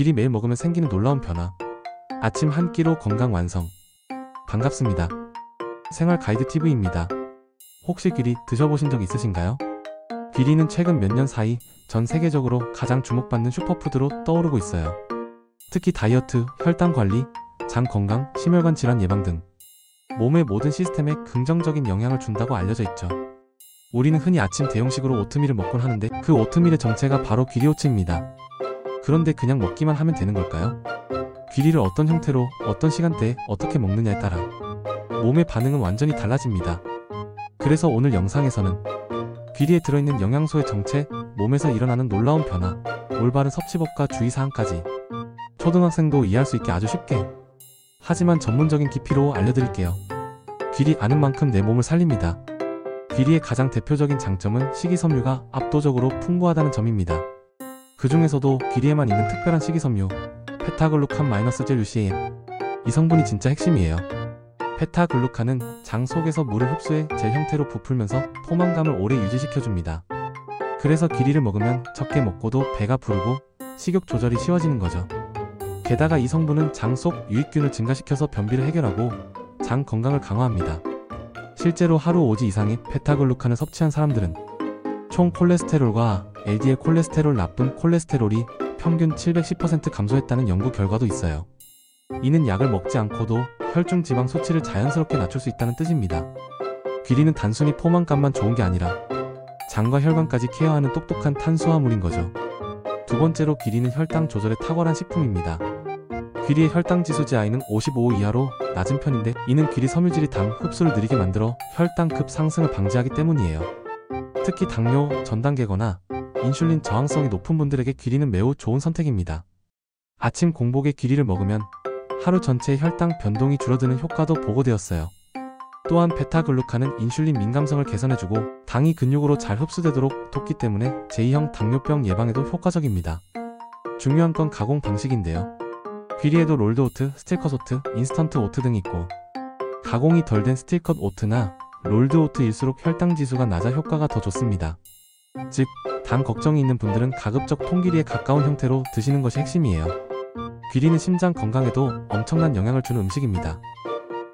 귀리 매일 먹으면 생기는 놀라운 변화. 아침 한 끼로 건강 완성. 반갑습니다. 생활 가이드 TV입니다. 혹시 귀리 드셔보신 적 있으신가요? 귀리는 최근 몇 년 사이 전 세계적으로 가장 주목받는 슈퍼푸드로 떠오르고 있어요. 특히 다이어트, 혈당 관리, 장 건강, 심혈관 질환 예방 등 몸의 모든 시스템에 긍정적인 영향을 준다고 알려져 있죠. 우리는 흔히 아침 대용식으로 오트밀을 먹곤 하는데 그 오트밀의 정체가 바로 귀리오츠입니다. 그런데 그냥 먹기만 하면 되는 걸까요? 귀리를 어떤 형태로, 어떤 시간대에 어떻게 먹느냐에 따라 몸의 반응은 완전히 달라집니다. 그래서 오늘 영상에서는 귀리에 들어있는 영양소의 정체, 몸에서 일어나는 놀라운 변화, 올바른 섭취법과 주의사항까지 초등학생도 이해할 수 있게 아주 쉽게 하지만 전문적인 깊이로 알려드릴게요. 귀리 아는 만큼 내 몸을 살립니다. 귀리의 가장 대표적인 장점은 식이섬유가 압도적으로 풍부하다는 점입니다. 그 중에서도 귀리에만 있는 특별한 식이섬유 베타글루칸-젤-유시에인 이 성분이 진짜 핵심이에요. 베타글루칸은 장 속에서 물을 흡수해 젤 형태로 부풀면서 포만감을 오래 유지시켜줍니다. 그래서 귀리를 먹으면 적게 먹고도 배가 부르고 식욕 조절이 쉬워지는 거죠. 게다가 이 성분은 장 속 유익균을 증가시켜서 변비를 해결하고 장 건강을 강화합니다. 실제로 하루 5지 이상의 베타글루칸을 섭취한 사람들은 총 콜레스테롤과 LDL 콜레스테롤 나쁜 콜레스테롤이 평균 710% 감소했다는 연구 결과도 있어요. 이는 약을 먹지 않고도 혈중 지방 수치를 자연스럽게 낮출 수 있다는 뜻입니다. 귀리는 단순히 포만감만 좋은 게 아니라 장과 혈관까지 케어하는 똑똑한 탄수화물인 거죠. 두 번째로 귀리는 혈당 조절에 탁월한 식품입니다. 귀리의 혈당 지수 GI는 55 이하로 낮은 편인데 이는 귀리 섬유질이 당 흡수를 느리게 만들어 혈당 급 상승을 방지하기 때문이에요. 특히 당뇨, 전단계거나 인슐린 저항성이 높은 분들에게 귀리는 매우 좋은 선택입니다. 아침 공복에 귀리를 먹으면 하루 전체의 혈당 변동이 줄어드는 효과도 보고되었어요. 또한 베타글루칸은 인슐린 민감성을 개선해주고 당이 근육으로 잘 흡수되도록 돕기 때문에 제2형 당뇨병 예방에도 효과적입니다. 중요한 건 가공 방식인데요. 귀리에도 롤드 오트, 스틸컷 오트, 인스턴트 오트 등이 있고 가공이 덜 된 스틸컷 오트나 롤드 오트일수록 혈당 지수가 낮아 효과가 더 좋습니다. 즉, 당 걱정이 있는 분들은 가급적 통귀리에 가까운 형태로 드시는 것이 핵심이에요. 귀리는 심장 건강에도 엄청난 영향을 주는 음식입니다.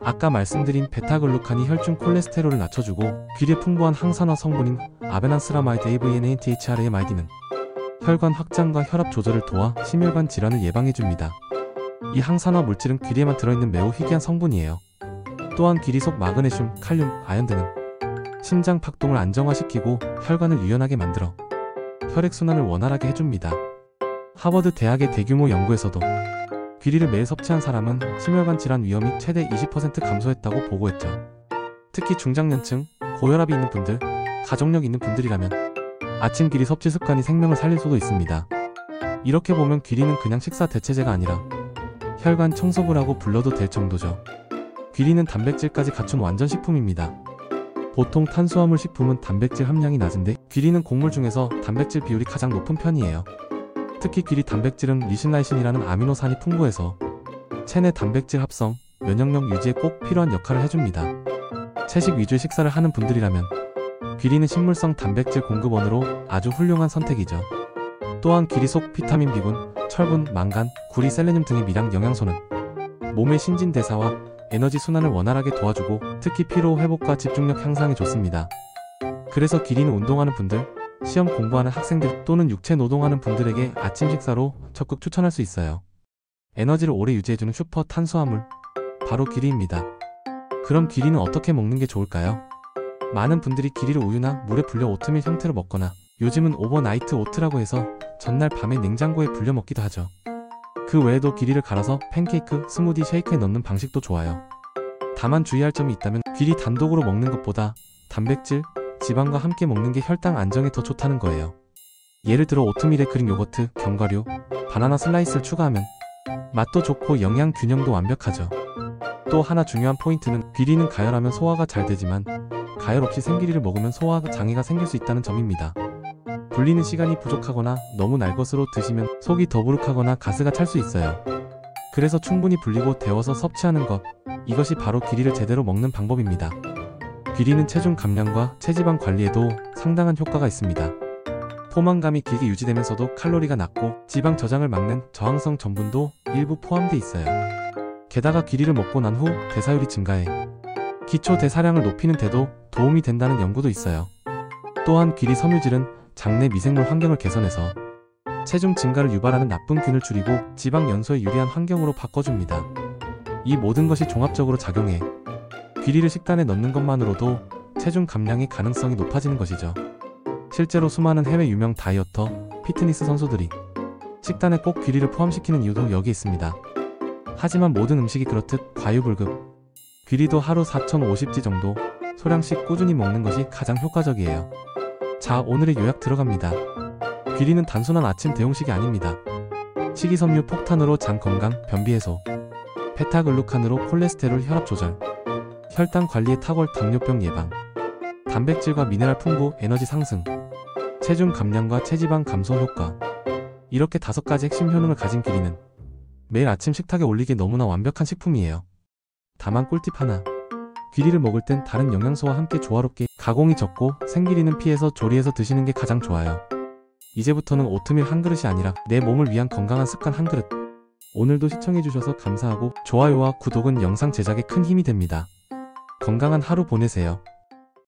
아까 말씀드린 베타글루칸이 혈중 콜레스테롤을 낮춰주고 귀리에 풍부한 항산화 성분인 아베난스라마이드 AVNATHRAMID는 혈관 확장과 혈압 조절을 도와 심혈관 질환을 예방해줍니다. 이 항산화 물질은 귀리에만 들어있는 매우 희귀한 성분이에요. 또한 귀리 속 마그네슘, 칼륨, 아연 등은 심장 박동을 안정화시키고 혈관을 유연하게 만들어 혈액순환을 원활하게 해줍니다. 하버드 대학의 대규모 연구에서도 귀리를 매일 섭취한 사람은 심혈관 질환 위험이 최대 20% 감소했다고 보고했죠. 특히 중장년층, 고혈압이 있는 분들, 가족력 있는 분들이라면 아침 귀리 섭취 습관이 생명을 살릴 수도 있습니다. 이렇게 보면 귀리는 그냥 식사 대체제가 아니라 혈관 청소부라고 불러도 될 정도죠. 귀리는 단백질까지 갖춘 완전 식품입니다. 보통 탄수화물 식품은 단백질 함량이 낮은데 귀리는 곡물 중에서 단백질 비율이 가장 높은 편이에요. 특히 귀리 단백질은 리신라이신이라는 아미노산이 풍부해서 체내 단백질 합성, 면역력 유지에 꼭 필요한 역할을 해줍니다. 채식 위주의 식사를 하는 분들이라면 귀리는 식물성 단백질 공급원으로 아주 훌륭한 선택이죠. 또한 귀리 속 비타민 B군, 철분, 망간, 구리, 셀레늄 등의 미량 영양소는 몸의 신진대사와 에너지 순환을 원활하게 도와주고 특히 피로 회복과 집중력 향상에 좋습니다. 그래서 귀리는 운동하는 분들, 시험 공부하는 학생들 또는 육체 노동하는 분들에게 아침 식사로 적극 추천할 수 있어요. 에너지를 오래 유지해주는 슈퍼 탄수화물, 바로 귀리입니다. 그럼 귀리는 어떻게 먹는 게 좋을까요? 많은 분들이 귀리를 우유나 물에 불려 오트밀 형태로 먹거나 요즘은 오버나이트 오트라고 해서 전날 밤에 냉장고에 불려 먹기도 하죠. 그 외에도 귀리를 갈아서 팬케이크, 스무디, 쉐이크에 넣는 방식도 좋아요. 다만 주의할 점이 있다면 귀리 단독으로 먹는 것보다 단백질, 지방과 함께 먹는 게 혈당 안정에 더 좋다는 거예요. 예를 들어 오트밀에 그릭 요거트, 견과류, 바나나 슬라이스를 추가하면 맛도 좋고 영양 균형도 완벽하죠. 또 하나 중요한 포인트는 귀리는 가열하면 소화가 잘 되지만 가열 없이 생귀리를 먹으면 소화 장애가 생길 수 있다는 점입니다. 불리는 시간이 부족하거나 너무 날 것으로 드시면 속이 더부룩하거나 가스가 찰 수 있어요. 그래서 충분히 불리고 데워서 섭취하는 것, 이것이 바로 귀리를 제대로 먹는 방법입니다. 귀리는 체중 감량과 체지방 관리에도 상당한 효과가 있습니다. 포만감이 길게 유지되면서도 칼로리가 낮고 지방 저장을 막는 저항성 전분도 일부 포함돼 있어요. 게다가 귀리를 먹고 난 후 대사율이 증가해 기초 대사량을 높이는 데도 도움이 된다는 연구도 있어요. 또한 귀리 섬유질은 장내 미생물 환경을 개선해서 체중 증가를 유발하는 나쁜 균을 줄이고 지방 연소에 유리한 환경으로 바꿔줍니다. 이 모든 것이 종합적으로 작용해 귀리를 식단에 넣는 것만으로도 체중 감량의 가능성이 높아지는 것이죠. 실제로 수많은 해외 유명 다이어터, 피트니스 선수들이 식단에 꼭 귀리를 포함시키는 이유도 여기 있습니다. 하지만 모든 음식이 그렇듯 과유불급. 귀리도 하루 4050지 정도 소량씩 꾸준히 먹는 것이 가장 효과적이에요. 자, 오늘의 요약 들어갑니다. 귀리는 단순한 아침 대용식이 아닙니다. 식이섬유 폭탄으로 장 건강, 변비 해소, 베타글루칸으로 콜레스테롤 혈압 조절, 혈당 관리에 탁월 당뇨병 예방, 단백질과 미네랄 풍부 에너지 상승, 체중 감량과 체지방 감소 효과. 이렇게 5가지 핵심 효능을 가진 귀리는 매일 아침 식탁에 올리기에 너무나 완벽한 식품이에요. 다만 꿀팁 하나. 귀리를 먹을 땐 다른 영양소와 함께 조화롭게 가공이 적고 생귀리는 피해서 조리해서 드시는 게 가장 좋아요. 이제부터는 오트밀 한 그릇이 아니라 내 몸을 위한 건강한 습관 한 그릇. 오늘도 시청해주셔서 감사하고 좋아요와 구독은 영상 제작에 큰 힘이 됩니다. 건강한 하루 보내세요.